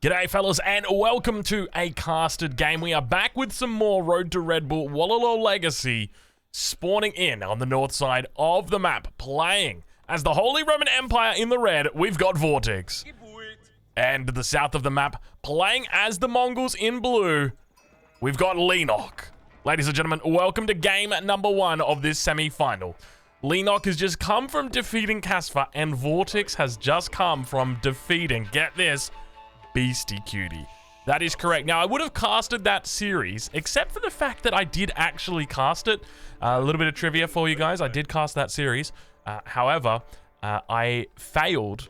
G'day fellas and welcome to a casted game. We are back with some more Road to Red Bull Wololo Legacy, spawning in on the north side of the map, playing as the Holy Roman Empire in the red. We've got Vortex. And the south of the map, playing as the Mongols in blue, we've got Leenock. Ladies and gentlemen, welcome to game number 1 of this semi-final. Leenock has just come from defeating Casfa, and Vortex has just come from defeating, get this, Beastie Cutie. That is correct. Now, I would have casted that series, except for the fact that I did actually cast it. A little bit of trivia for you guys. I did cast that series. However, I failed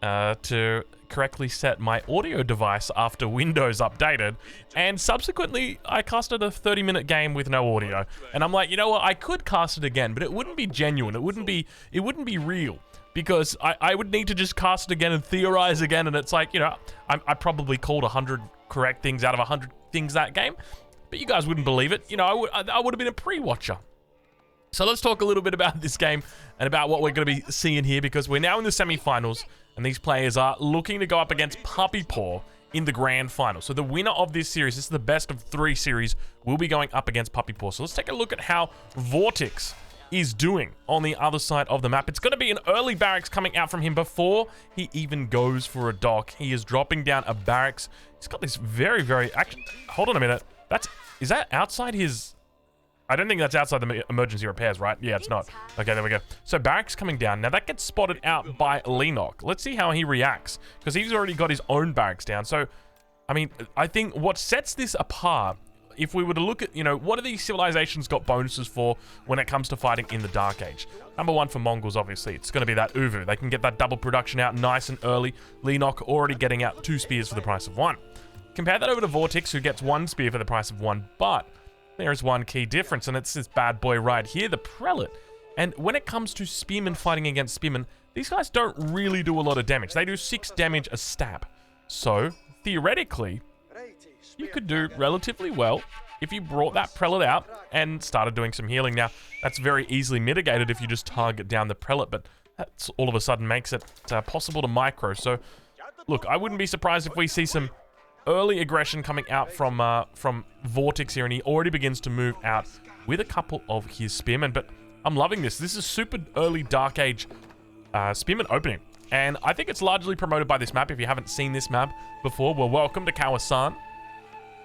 to correctly set my audio device after Windows updated, and subsequently I casted a 30-minute game with no audio. And I'm like, you know what? I could cast it again, but it wouldn't be genuine. It wouldn't be real. Because I would need to just cast it again and theorize again, and it's like, you know, I probably called 100 correct things out of 100 things that game, but you guys wouldn't believe it. You know, I would have been a pre-watcher. So let's talk a little bit about this game and about what we're going to be seeing here, because we're now in the semi-finals, and these players are looking to go up against Puppy Paw in the grand final. So the winner of this series, this is the best of 3 series, will be going up against Puppy Paw. So let's take a look at how Vortex is doing on the other side of the map. It's going to be an early barracks coming out from him before he even goes for a dock. He is dropping down a barracks. He's got this very, actually, hold on a minute. Is that outside his... I don't think that's outside the emergency repairs, right? Yeah, it's not. Okay, there we go. So barracks coming down. Now that gets spotted out by Leenock. Let's see how he reacts, because he's already got his own barracks down. So, I mean, I think what sets this apart, if we were to look at, you know, what are these civilizations got bonuses for when it comes to fighting in the Dark Age? Number 1 for Mongols, obviously, it's going to be that Uvu. They can get that double production out nice and early. Leenock already getting out 2 spears for the price of 1. Compare that over to Vortex, who gets 1 spear for the price of 1, but there is one key difference, and it's this bad boy right here, the Prelate. And when it comes to spearmen fighting against spearmen, these guys don't really do a lot of damage. They do 6 damage a stab. So, theoretically, you could do relatively well if you brought that Prelate out and started doing some healing. Now, that's very easily mitigated if you just target down the Prelate, but that's all of a sudden makes it possible to micro. So, look, I wouldn't be surprised if we see some early aggression coming out from Vortex here, and he already begins to move out with a couple of his spearmen. But I'm loving this. This is super early Dark Age spearman opening. And I think it's largely promoted by this map. If you haven't seen this map before, well, welcome to Kawasan.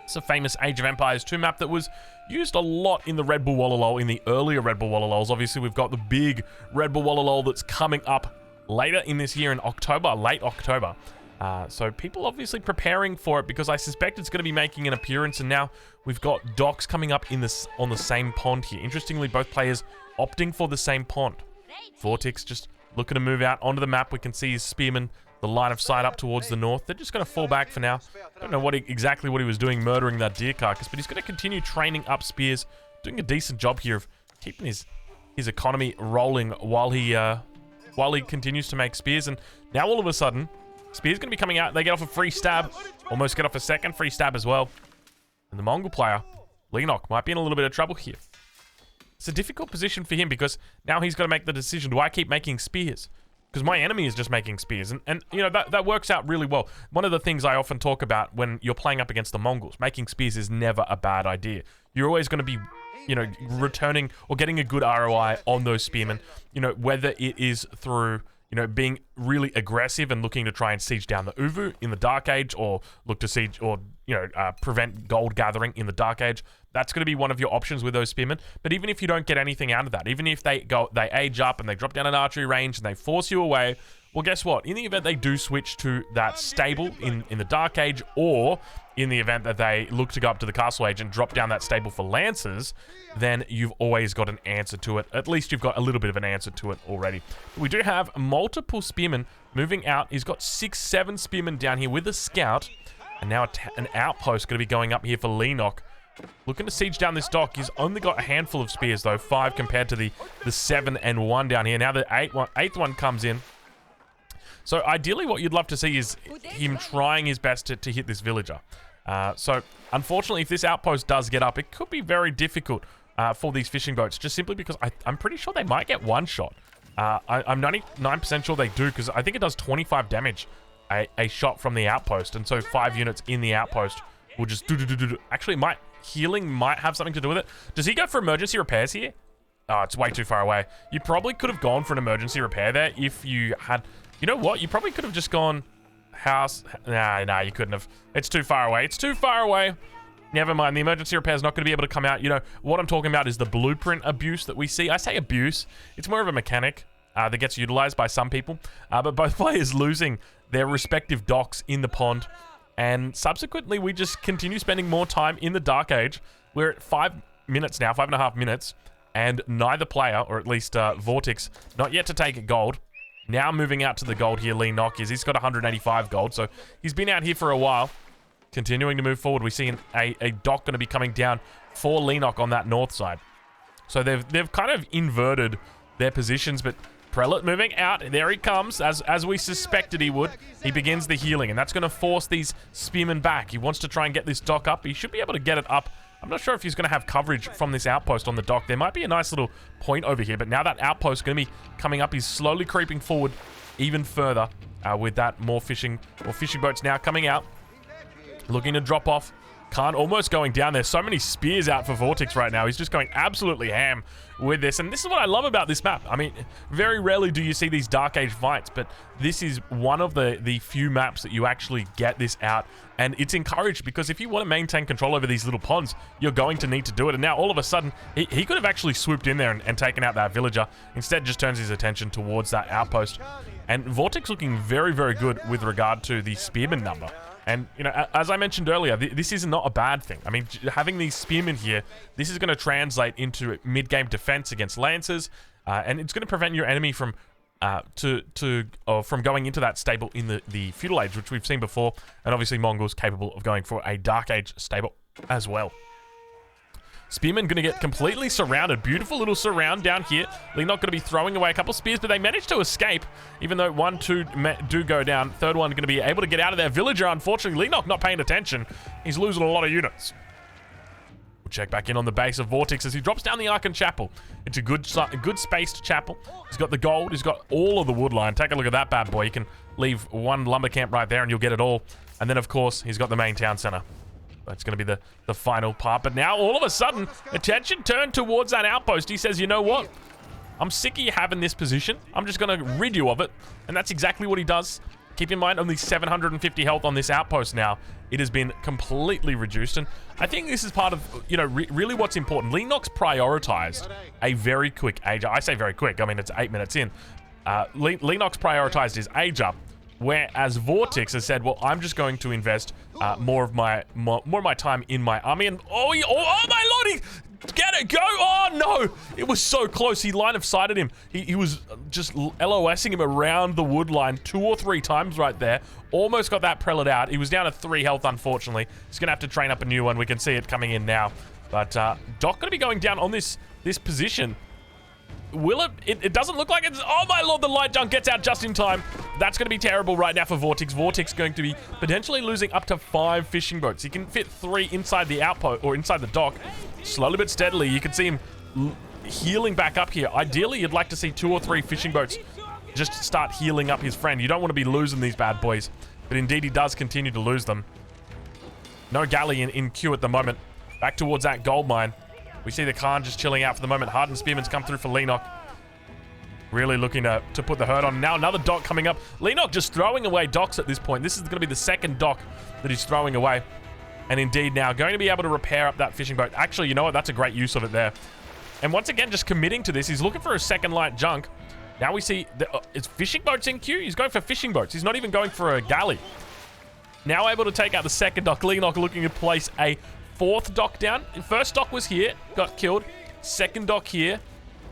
It's a famous Age of Empires 2 map that was used a lot in the Red Bull Wololo, in the earlier Red Bull Wololols. Obviously, we've got the big Red Bull Wololo that's coming up later in this year in October, late October. So people obviously preparing for it, because I suspect it's going to be making an appearance. And now we've got docks coming up on the same pond here. Interestingly, both players opting for the same pond. Vortex just looking to move out onto the map. We can see his spearmen, the line of sight up towards the north. They're just going to fall back for now. Don't know exactly what he was doing, murdering that deer carcass, but he's going to continue training up spears, doing a decent job here of keeping his economy rolling while he continues to make spears. And now all of a sudden, spear's going to be coming out. They get off a free stab, almost get off a second free stab as well. And the Mongol player, Leenock, might be in a little bit of trouble here. It's a difficult position for him, because now he's got to make the decision, do I keep making spears? Because my enemy is just making spears. And you know, that works out really well. One of the things I often talk about when you're playing up against the Mongols, making spears is never a bad idea. You're always going to be, you know, returning or getting a good ROI on those spearmen, you know, whether it is through, you know, being really aggressive and looking to try and siege down the Uvu in the Dark Age, or look to siege, or, you know, prevent gold gathering in the Dark Age. That's going to be one of your options with those spearmen. But even if you don't get anything out of that, even if they age up and they drop down an archery range and they force you away, well, guess what? In the event they do switch to that stable in the Dark Age, or in the event that they look to go up to the Castle Age and drop down that stable for Lancers, then you've always got an answer to it. At least you've got a little bit of an answer to it already. We do have multiple spearmen moving out. He's got 6-7 spearmen down here with a scout, and now an outpost going to be going up here for Leenock. Looking to siege down this dock. He's only got a handful of spears, though. 5 compared to the 7 and 1 down here. Now the 8th one comes in. So ideally what you'd love to see is him trying his best to hit this villager. So unfortunately, if this outpost does get up, it could be very difficult for these fishing boats, just simply because I'm pretty sure they might get one shot. I'm 99% sure they do, because I think it does 25 damage a shot from the outpost. And so 5 units in the outpost will just do. Actually, healing might have something to do with it. Does he go for emergency repairs here? Oh, it's way too far away. You probably could have gone for an emergency repair there if you had... You know what? You probably could have just gone house... Nah, you couldn't have. It's too far away. It's too far away. Never mind. The emergency repair is not going to be able to come out. You know, what I'm talking about is the blueprint abuse that we see. I say abuse. It's more of a mechanic that gets utilized by some people. But both players losing their respective docks in the pond. And subsequently, we just continue spending more time in the Dark Age. We're at 5 minutes now, 5.5 minutes. And neither player, or at least Vortix, not yet to take gold. Now moving out to the gold here, Leenock is. He's got 185 gold, so he's been out here for a while. Continuing to move forward, we see a dock going to be coming down for Leenock on that north side. So they've kind of inverted their positions, but Prelate moving out. There he comes, as we suspected he would. He begins the healing, and that's going to force these spearmen back. He wants to try and get this dock up. He should be able to get it up. I'm not sure if he's going to have coverage from this outpost on the dock. There might be a nice little point over here, but now that outpost is going to be coming up. He's slowly creeping forward even further with that more fishing boats now coming out. Looking to drop off. Khan almost going down. There's so many spears out for Vortix right now. He's just going absolutely ham with this. And this is what I love about this map. I mean, very rarely do you see these Dark Age fights, but this is one of the few maps that you actually get this out. And it's encouraged because if you want to maintain control over these little ponds, you're going to need to do it. And now all of a sudden, he could have actually swooped in there and taken out that villager. Instead, just turns his attention towards that outpost. And Vortix looking very, very good with regard to the spearman number. And, you know, as I mentioned earlier, this is not a bad thing. I mean, having these spearmen here, this is going to translate into mid-game defense against lancers, and it's going to prevent your enemy from going into that stable in the Feudal Age, which we've seen before, and obviously Mongols capable of going for a Dark Age stable as well. Spearmen going to get completely surrounded. Beautiful little surround down here. Leenock going to be throwing away a couple spears, but they managed to escape, even though 1, 2 do go down. Third one going to be able to get out of there. Villager, unfortunately, Leenock not paying attention. He's losing a lot of units. We'll check back in on the base of Vortix as he drops down the Archon Chapel. It's a good spaced chapel. He's got the gold. He's got all of the wood line. Take a look at that bad boy. You can leave one lumber camp right there and you'll get it all. And then, of course, he's got the main town center. That's going to be the final part. But now, all of a sudden, attention turned towards that outpost. He says, you know what? I'm sick of you having this position. I'm just going to rid you of it. And that's exactly what he does. Keep in mind, only 750 health on this outpost now. It has been completely reduced. And I think this is part of, you know, really what's important. Leenock's prioritized a very quick age. I say very quick. I mean, it's 8 minutes in. Leenock's prioritized his age up. Whereas Vortix has said, well, I'm just going to invest more of my time in my army. And oh my lord, get it, go! Oh no, it was so close. He line of sighted him. He was just LOSing him around the wood line 2 or 3 times right there. Almost got that prelate out. He was down to 3 health, unfortunately. He's gonna have to train up a new one. We can see it coming in now. But Doc gonna be going down on this position. Will it? It doesn't look like it's... Oh my lord, the light junk gets out just in time. That's going to be terrible right now for Vortix. Vortix going to be potentially losing up to 5 fishing boats. He can fit 3 inside the outpost, or inside the dock. Slowly but steadily, you can see him healing back up here. Ideally, you'd like to see 2 or 3 fishing boats just start healing up his friend. You don't want to be losing these bad boys. But indeed, he does continue to lose them. No galley in queue at the moment. Back towards that gold mine. We see the Khan just chilling out for the moment. Hardened Spearman's come through for Leenock. Really looking to put the hurt on. Now another dock coming up. Leenock just throwing away docks at this point. This is going to be the second dock that he's throwing away. And indeed now going to be able to repair up that fishing boat. Actually, you know what? That's a great use of it there. And once again, just committing to this. He's looking for a second light junk. Now we see it's fishing boats in queue. He's going for fishing boats. He's not even going for a galley. Now able to take out the second dock. Leenock looking to place a 4th dock down. First dock was here, got killed. Second dock here,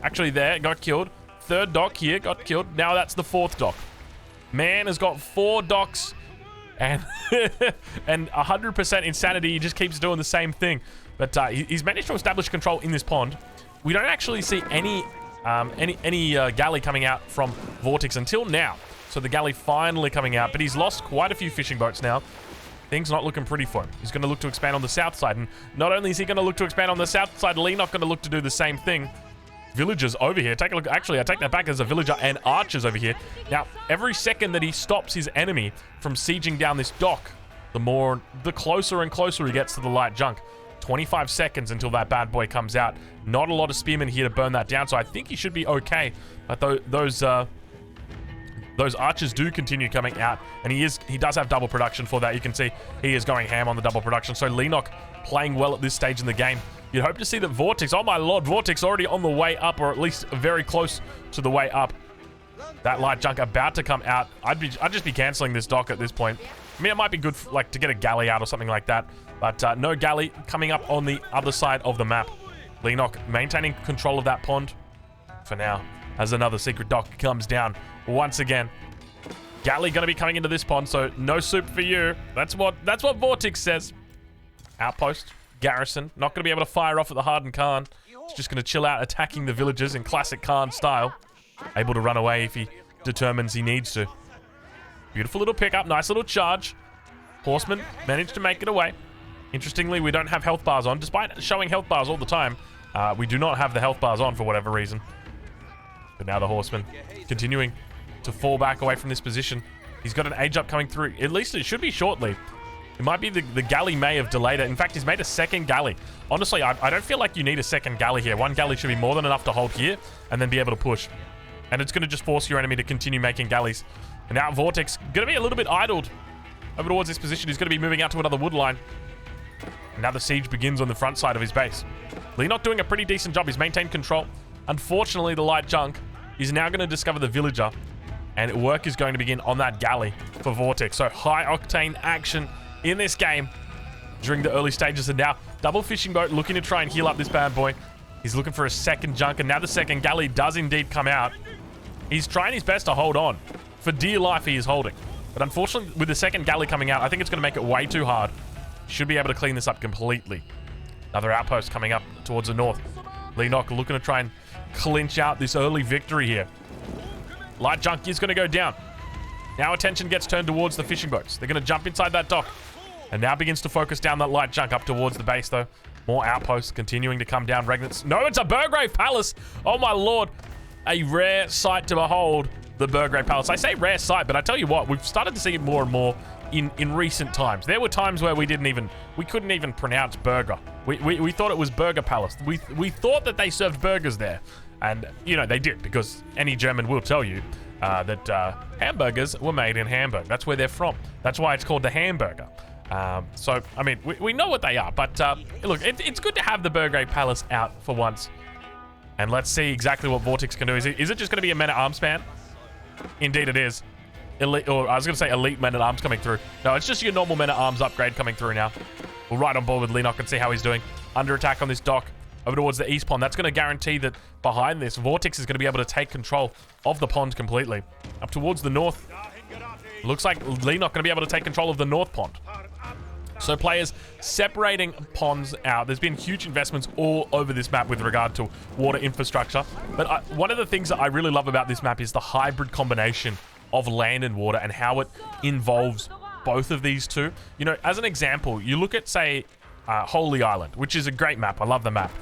actually there, got killed. Third dock here, got killed. Now that's the 4th dock. Man has got 4 docks and and 100% insanity. He just keeps doing the same thing. But he's managed to establish control in this pond. We don't actually see any galley coming out from Vortix until now. So the galley finally coming out, but he's lost quite a few fishing boats now. Things not looking pretty for him. He's going to look to expand on the south side. And not only is he going to look to expand on the south side, Leenock going to look to do the same thing. villagers over here. Take a look. Actually, I take that back. There's a villager and archers over here. Now, every second that he stops his enemy from sieging down this dock, the closer and closer he gets to the light junk. 25 seconds until that bad boy comes out. Not a lot of spearmen here to burn that down, so I think he should be okay. But those archers do continue coming out, and he does have double production for that. You can see he is going ham on the double production. So Leenock playing well at this stage in the game. You'd hope to see that Vortex, oh my lord, Vortex already on the way up, or at least very close to the way up. That light junk about to come out. I'd just be canceling this dock at this point. I mean, it might be good for, like, to get a galley out or something like that, but no galley coming up on the other side of the map. Leenock maintaining control of that pond for now, as another secret dock comes down once again. Galley gonna be coming into this pond, so no soup for you. That's what Vortex says. Outpost, garrison, not gonna be able to fire off at the hardened Khan. He's just gonna chill out, attacking the villagers in classic Khan style. Able to run away if he determines he needs to. Beautiful little pickup, nice little charge. Horseman managed to make it away. Interestingly, we don't have health bars on. Despite showing health bars all the time, we do not have the health bars on for whatever reason. But now the horseman continuing to fall back away from this position. He's got an age up coming through. At least it should be shortly. It might be the galley may have delayed it. In fact, he's made a second galley. Honestly, I don't feel like you need a second galley here. One galley should be more than enough to hold here and then be able to push. And it's going to just force your enemy to continue making galleys. And now Vortex going to be a little bit idled over towards this position. He's going to be moving out to another wood line. And now the siege begins on the front side of his base. Leenock doing a pretty decent job. He's maintained control. Unfortunately, the light junk is now going to discover the villager. And work is going to begin on that galley for Vortex. So high octane action in this game during the early stages. And now double fishing boat looking to try and heal up this bad boy. He's looking for a second junk. And now the second galley does indeed come out. He's trying his best to hold on. For dear life, he is holding. But unfortunately, with the second galley coming out, I think it's going to make it way too hard. Should be able to clean this up completely. Another outpost coming up towards the north. Leenock looking to try and clinch out this early victory here. Light junk is going to go down. Now attention gets turned towards the fishing boats. They're going to jump inside that dock. And now begins to focus down that light junk up towards the base, though. More outposts continuing to come down. Regnants. No, it's a Burgrave Palace. Oh, my lord. A rare sight to behold. The Burgrave Palace. I say rare sight, but I tell you what, we've started to see it more and more in recent times. There were times where we couldn't even pronounce burger. We thought it was Burger Palace. We thought that they served burgers there. And, you know, they did, because any German will tell you that hamburgers were made in Hamburg. That's where they're from. That's why it's called the hamburger. So, I mean, we know what they are, but look, it's good to have the Burgrave Palace out for once. And let's see exactly what Vortex can do. Is it just going to be a men-at-arms span? Indeed it is. Elite, or I was going to say elite men-at-arms coming through. No, it's just your normal men-at-arms upgrade coming through now. We're right on board with Leenock and see how he's doing. Under attack on this dock over towards the east pond. That's going to guarantee that behind this, Vortex is going to be able to take control of the pond completely. Up towards the north. Looks like Leenock going to be able to take control of the north pond. So players separating ponds out. There's been huge investments all over this map with regard to water infrastructure. But one of the things that I really love about this map is the hybrid combination of land and water and how it involves both of these two. You know, as an example, you look at, say, Holy Island, which is a great map. I love the map.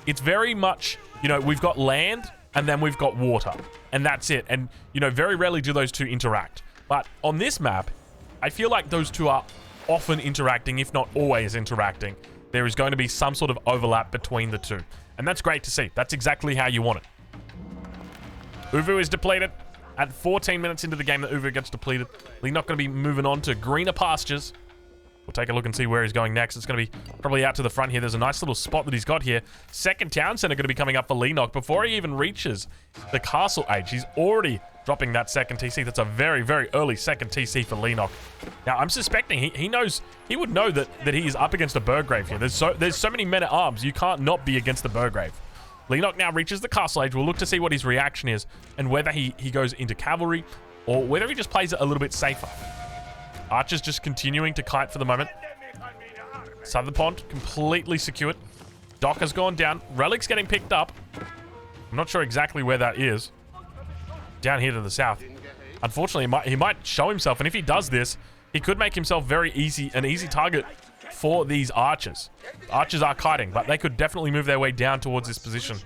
It's very much, you know, we've got land and then we've got water. And that's it. And, you know, very rarely do those two interact. But on this map, I feel like those two are often interacting, if not always interacting. There is going to be some sort of overlap between the two. And that's great to see. That's exactly how you want it. Uvu is depleted. At 14 minutes into the game, the Uvu gets depleted. We're not going to be moving on to greener pastures. We'll take a look and see where he's going next. It's going to be probably out to the front here. There's a nice little spot that he's got here. Second town center going to be coming up for Leenock before he even reaches the castle age. He's already dropping that second TC. That's a very, very early second TC for Leenock. Now, I'm suspecting he would know that he is up against a Burgrave here. There's so many men at arms. You can't not be against the Burgrave. Leenock now reaches the castle age. We'll look to see what his reaction is and whether he goes into cavalry or whether he just plays it a little bit safer. Archer's just continuing to kite for the moment. Southern pond completely secured. Dock has gone down. Relic's getting picked up. I'm not sure exactly where that is. Down here to the south. Unfortunately, he might show himself, and if he does this, he could make himself an easy target for these archers. Archers are kiting, but they could definitely move their way down towards this position.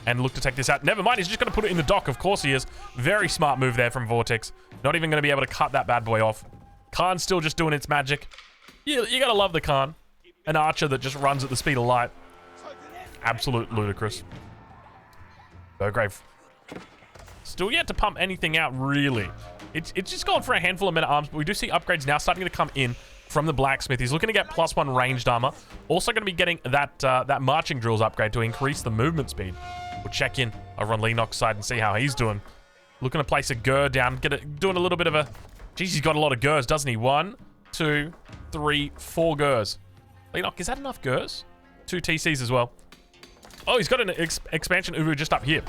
and look to take this out. Never mind, he's just going to put it in the dock. Of course he is. Very smart move there from Vortex. Not even going to be able to cut that bad boy off. Khan's still just doing its magic. You got to love the Khan. An archer that just runs at the speed of light. Absolute ludicrous. Burgrave. Still yet to pump anything out, really. It's just gone for a handful of men-at-arms, but we do see upgrades now starting to come in from the blacksmith. He's looking to get +1 ranged armor. Also going to be getting that marching drills upgrade to increase the movement speed. We'll check in over on Leenock's side and see how he's doing. Looking to place a Gur down, doing a little bit of a... Jeez, he's got a lot of Gurs, doesn't he? 1, 2, 3, 4 Gurs. Leenock, is that enough Gurs? 2 TCs as well. Oh, he's got an expansion Uvu just up here.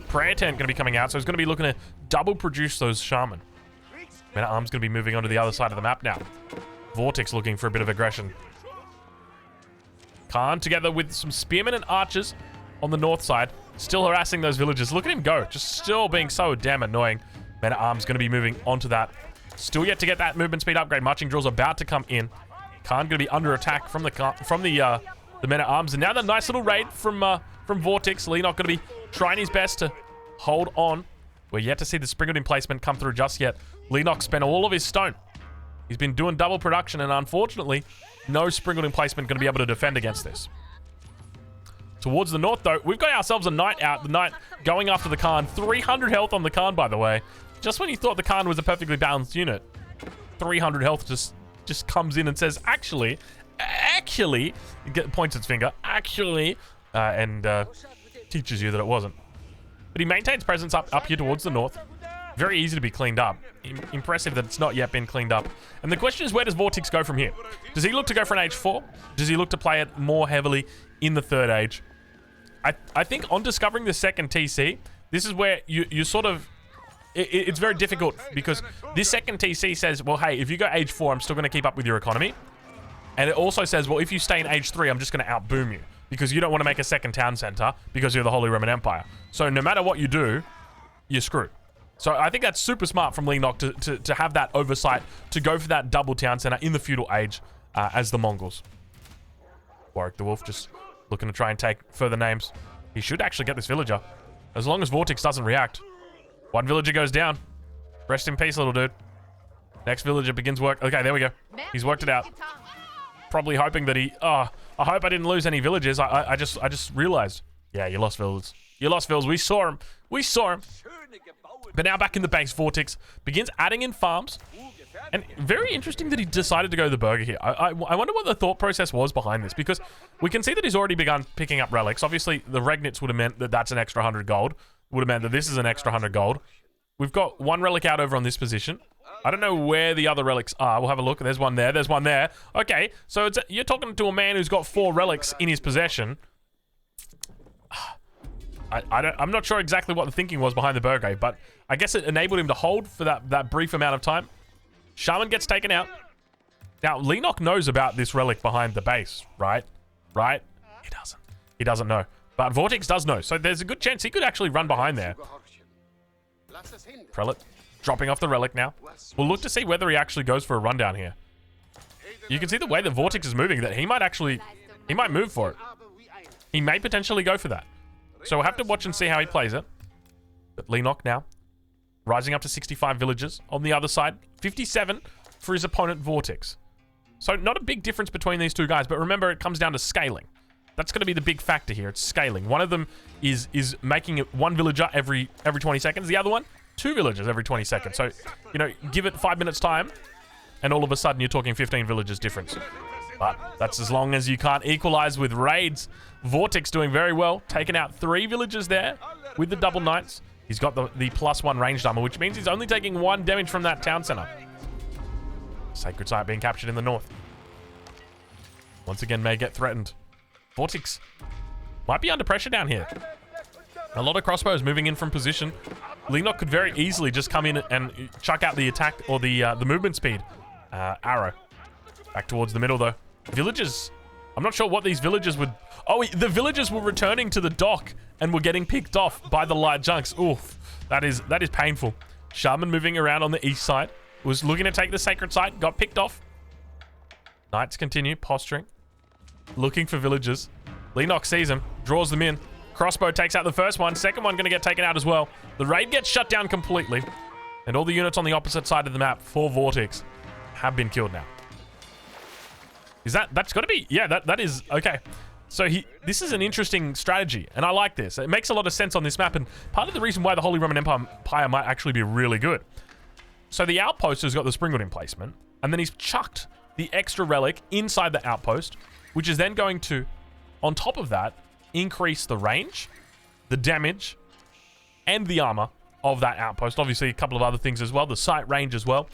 Prayer Tent going to be coming out, so he's going to be looking to double produce those Shaman. Men-at-arms going to be moving onto the other side of the map now. Vortex looking for a bit of aggression. Khan together with some spearmen and archers on the north side. Still harassing those villagers. Look at him go. Just still being so damn annoying. Men-at-arms going to be moving onto that. Still yet to get that movement speed upgrade. Marching drills about to come in. Khan going to be under attack from the men-at-arms. And now the nice little raid from Vortex. Leenock going to be trying his best to hold on. We're yet to see the Sprinkled in placement come through just yet. Leenock spent all of his stone. He's been doing double production, and unfortunately, no Sprinkled in placement going to be able to defend against this. Towards the north, though, we've got ourselves a Knight out. The Knight going after the Khan. 300 health on the Khan, by the way. Just when you thought the Khan was a perfectly balanced unit, 300 health just comes in and says, actually, points its finger, and teaches you that it wasn't. But he maintains presence up here towards the north. Very easy to be cleaned up. Impressive that it's not yet been cleaned up. And the question is, where does Vortex go from here? Does he look to go for an age 4? Does he look to play it more heavily in the 3rd age? I think on discovering the 2nd TC, this is where you sort of... It's very difficult because this 2nd TC says, well, hey, if you go age 4, I'm still going to keep up with your economy. And it also says, well, if you stay in age 3, I'm just going to outboom you because you don't want to make a 2nd town center because you're the Holy Roman Empire. So no matter what you do, you're screwed. So I think that's super smart from Leenock to have that oversight, to go for that double town center in the feudal age as the Mongols. Warwick the Wolf just looking to try and take further names. He should actually get this villager, as long as Vortex doesn't react. One villager goes down. Rest in peace, little dude. Next villager begins work. Okay, there we go. He's worked it out. Probably hoping that he... Oh, I hope I didn't lose any villagers. I just realized. Yeah, you lost villas. You lost villas. We saw him. We saw him. But now back in the base, Vortex begins adding in farms. And very interesting that he decided to go the burger here. I wonder what the thought process was behind this, because we can see that he's already begun picking up relics. Obviously, the Regnitz would have meant that that's an extra 100 gold. Would have meant that this is an extra 100 gold. We've got one relic out over on this position. I don't know where the other relics are. We'll have a look. There's one there. There's one there. Okay, so you're talking to a man who's got 4 relics in his possession. I'm not sure exactly what the thinking was behind the Burgrave, but I guess it enabled him to hold for that brief amount of time. Shaman gets taken out. Now, Leenock knows about this relic behind the base, right? Right? He doesn't. He doesn't know. But Vortex does know, so there's a good chance he could actually run behind there. Prelate dropping off the relic now. We'll look to see whether he actually goes for a rundown here. You can see the way that Vortex is moving, that he might move for it. He may potentially go for that. So we'll have to watch and see how he plays it. But Leenock now, rising up to 65 villagers. On the other side, 57 for his opponent, Vortex. So not a big difference between these two guys, but remember, it comes down to scaling. That's going to be the big factor here. It's scaling. One of them is making it 1 villager every 20 seconds. The other one, 2 villagers every 20 seconds. So, you know, give it 5 minutes time, and all of a sudden you're talking 15 villagers difference. But that's as long as you can't equalize with raids. Vortex doing very well, taking out 3 villagers there with the double knights. He's got the +1 ranged armor, which means he's only taking 1 damage from that town center. Sacred Site being captured in the north. Once again, may get threatened. Vortex might be under pressure down here. A lot of crossbows moving in from position. Leenock could very easily just come in and chuck out the attack or the movement speed arrow. Back towards the middle, though. Villagers. I'm not sure what these villagers would... Oh, the villagers were returning to the dock and were getting picked off by the light junks. Oof. That is painful. Shaman moving around on the east side. Was looking to take the Sacred Site. Got picked off. Knights continue posturing. Looking for villagers. Leenock sees him. Draws them in. Crossbow takes out the first one. Second one going to get taken out as well. The raid gets shut down completely. And all the units on the opposite side of the map for Vortex have been killed now. Is that's got to be... Yeah, that is... Okay. So this is an interesting strategy, and I like this. It makes a lot of sense on this map, and part of the reason why the Holy Roman Empire might actually be really good. So the outpost has got the Springwood emplacement, and then he's chucked the extra relic inside the outpost, which is then going to, on top of that, increase the range, the damage, and the armor of that outpost. Obviously, a couple of other things as well, the sight range as well.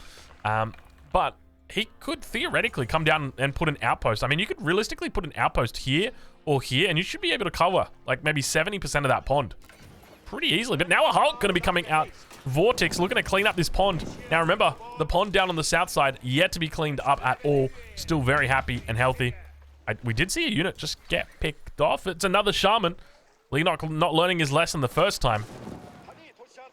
But he could theoretically come down and put an outpost. I mean, you could realistically put an outpost here or here, and you should be able to cover like maybe 70% of that pond pretty easily. But now a Hulk going to be coming out. Vortex looking to clean up this pond. Now remember, the pond down on the south side yet to be cleaned up at all. Still very happy and healthy. We did see a unit just get picked off. It's another Shaman. Leenock not learning his lesson the first time.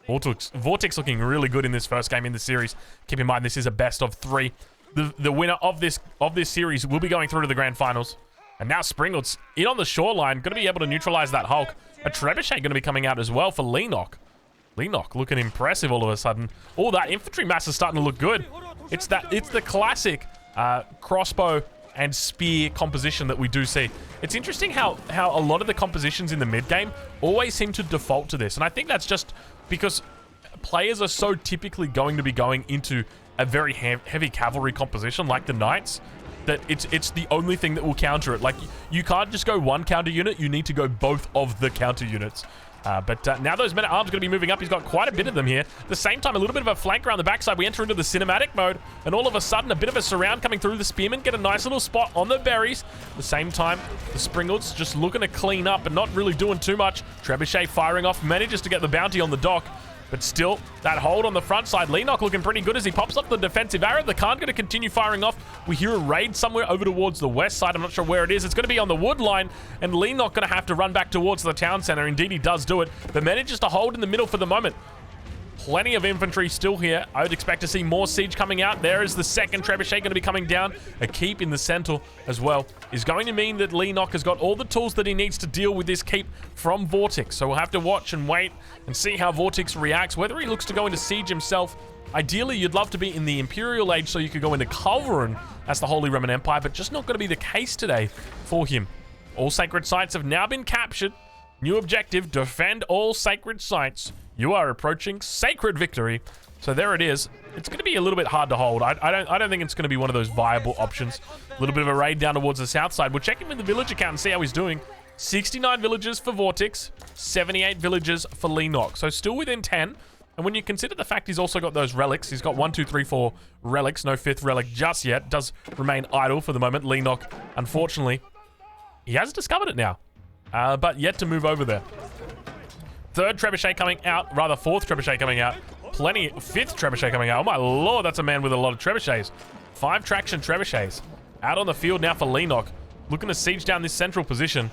Vortex looking really good in this first game in the series. Keep in mind, this is a best of 3. The winner of this series will be going through to the grand finals. And now Springwood's in on the shoreline, going to be able to neutralize that Hulk. A Trebuchet going to be coming out as well for Leenock. Leenock looking impressive all of a sudden. Oh, that infantry mass is starting to look good. It's the classic crossbow and spear composition that we do see. It's interesting how a lot of the compositions in the mid game always seem to default to this. And I think that's just because players are so typically going to be going into a very heavy cavalry composition like the Knights, that it's the only thing that will counter it. Like, you can't just go one counter unit, you need to go both of the counter units. But now those men-at-arms are going to be moving up. He's got quite a bit of them here. At the same time, a little bit of a flank around the backside. We enter into the cinematic mode, and all of a sudden, a bit of a surround coming through. The Spearmen get a nice little spot on the berries. At the same time, the Springwoods just looking to clean up and not really doing too much. Trebuchet firing off, manages to get the bounty on the dock. But still, that hold on the front side. Leenock looking pretty good as he pops up the defensive arrow. The Khan going to continue firing off. We hear a raid somewhere over towards the west side. I'm not sure where it is. It's going to be on the wood line. And Leenock going to have to run back towards the town center. Indeed, he does do it. But manages to hold in the middle for the moment. Plenty of infantry still here. I would expect to see more siege coming out. There is the second Trebuchet going to be coming down. A keep in the center as well is going to mean that Leenock has got all the tools that he needs to deal with this keep from Vortex. So we'll have to watch and wait and see how Vortex reacts, whether he looks to go into siege himself. Ideally, you'd love to be in the Imperial Age so you could go into Culverin as the Holy Roman Empire, but just not going to be the case today for him. All sacred sites have now been captured. New objective, defend all sacred sites. You are approaching sacred victory. So there it is. It's going to be a little bit hard to hold. I don't think it's going to be one of those viable options. A little bit of a raid down towards the south side. We'll check in with the village account and see how he's doing. 69 villages for Vortex, 78 villages for Leenock. So still within 10. And when you consider the fact he's also got those relics, he's got 1, 2, 3, 4 relics. No 5th relic just yet. Does remain idle for the moment. Leenock, unfortunately, he has discovered it now. But yet to move over there. 3rd Trebuchet coming out, rather 4th Trebuchet coming out. Plenty, 5th Trebuchet coming out. Oh my lord, that's a man with a lot of Trebuchets. 5 traction Trebuchets. Out on the field now for Leenock. Looking to siege down this central position.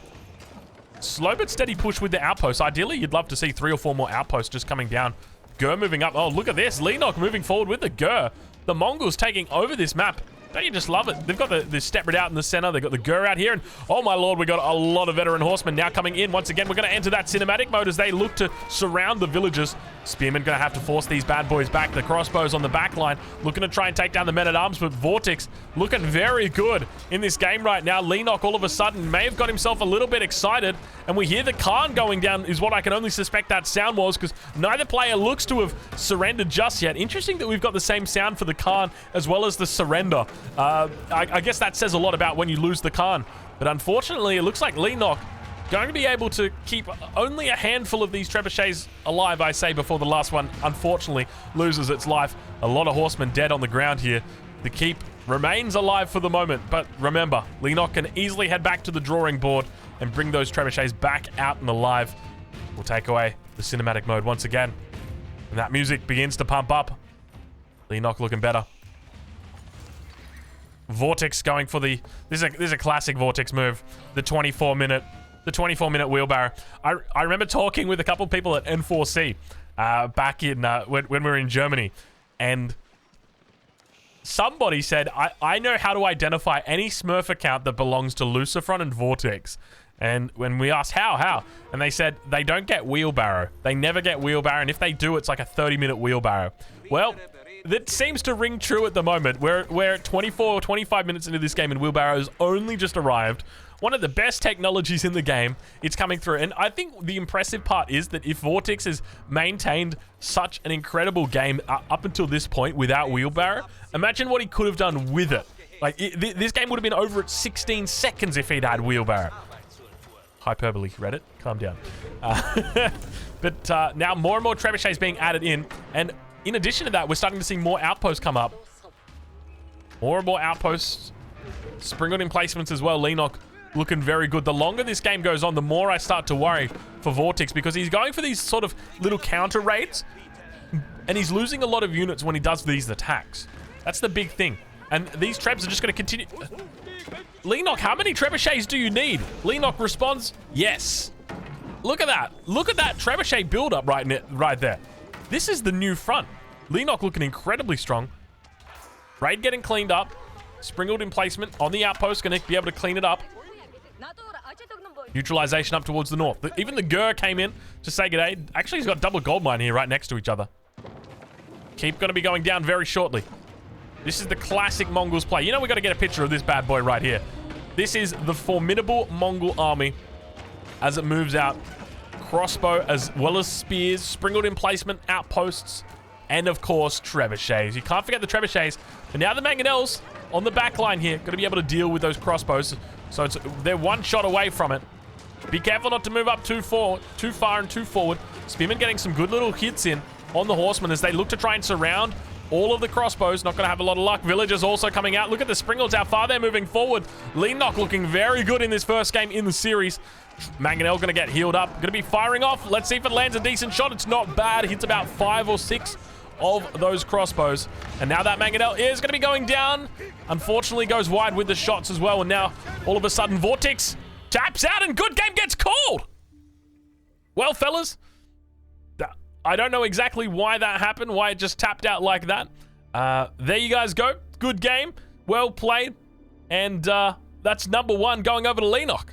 Slow but steady push with the outposts. Ideally, you'd love to see 3 or 4 more outposts just coming down. Gur moving up. Oh, look at this. Leenock moving forward with the Gur. The Mongols taking over this map. Don't you just love it? They've got the Stepred out in the center. They've got the Gur out here. And oh my lord, we got a lot of veteran horsemen now coming in. Once again, we're going to enter that cinematic mode as they look to surround the villages. Spearmen going to have to force these bad boys back. The crossbows on the back line. Looking to try and take down the men-at-arms. But Vortex looking very good in this game right now. Leenock all of a sudden may have got himself a little bit excited. And we hear the Khan going down is what I can only suspect that sound was, because neither player looks to have surrendered just yet. Interesting that we've got the same sound for the Khan as well as the surrender. I guess that says a lot about when you lose the Khan. But unfortunately, it looks like Leenock going to be able to keep only a handful of these trebuchets alive, I say, before the last one, unfortunately, loses its life. A lot of horsemen dead on the ground here. The keep remains alive for the moment. But remember, Leenock can easily head back to the drawing board and bring those trebuchets back out and alive. We'll take away the cinematic mode once again. And that music begins to pump up. Leenock looking better. Vortex going for the... This is a classic Vortex move. The 24-minute wheelbarrow. I remember talking with a couple of people at N4C back in when we were in Germany, and somebody said, I know how to identify any Smurf account that belongs to Lucifron and Vortex. And when we asked how, and they said they don't get wheelbarrow. They never get wheelbarrow, and if they do, it's like a 30-minute wheelbarrow. Well, that seems to ring true at the moment. We're at 24 or 25 minutes into this game, and wheelbarrow's only just arrived. One of the best technologies in the game. It's coming through. And I think the impressive part is that if Vortex has maintained such an incredible game up until this point without wheelbarrow, imagine what he could have done with it. Like, this game would have been over at 16 seconds if he'd had wheelbarrow. Hyperbole, Reddit. Calm down. But now more and more trebuchets being added in. And in addition to that, we're starting to see more outposts come up. More and more outposts. Springald emplacements as well. Leenock looking very good. The longer this game goes on, the more I start to worry for Vortex, because he's going for these sort of little counter raids, and he's losing a lot of units when he does these attacks. That's the big thing. And these trebs are just going to continue. Leenock, how many trebuchets do you need? Leenock responds, yes. Look at that. Look at that trebuchet build-up right there. This is the new front. Leenock looking incredibly strong. Raid getting cleaned up. Springald emplacement on the outpost. Going to be able to clean it up. Neutralization up towards the north. Even the Gur came in to say g'day. Actually, he's got double gold mine here right next to each other. Keep going to be going down very shortly. This is the classic Mongols play. You know, we got to get a picture of this bad boy right here. This is the formidable Mongol army as it moves out. Crossbow as well as spears, Springald emplacement, outposts, and of course, trebuchets. You can't forget the trebuchets. And now the Mangonels on the back line here, going to be able to deal with those crossbows. So they're one shot away from it. Be careful not to move up too far and too forward. Spearman getting some good little hits in on the horsemen as they look to try and surround all of the crossbows. Not going to have a lot of luck. Villagers also coming out. Look at the Springalds, how far they're moving forward. Leenock looking very good in this first game in the series. Mangonel going to get healed up. Going to be firing off. Let's see if it lands a decent shot. It's not bad. Hits about 5 or 6 of those crossbows. And now that Mangonel is going to be going down. Unfortunately goes wide with the shots as well. And now all of a sudden Vortex taps out and good game gets called. Well, fellas, I don't know exactly why that happened, why it just tapped out like that. There you guys go. Good game. Well played. And that's number 1 going over to Leenock.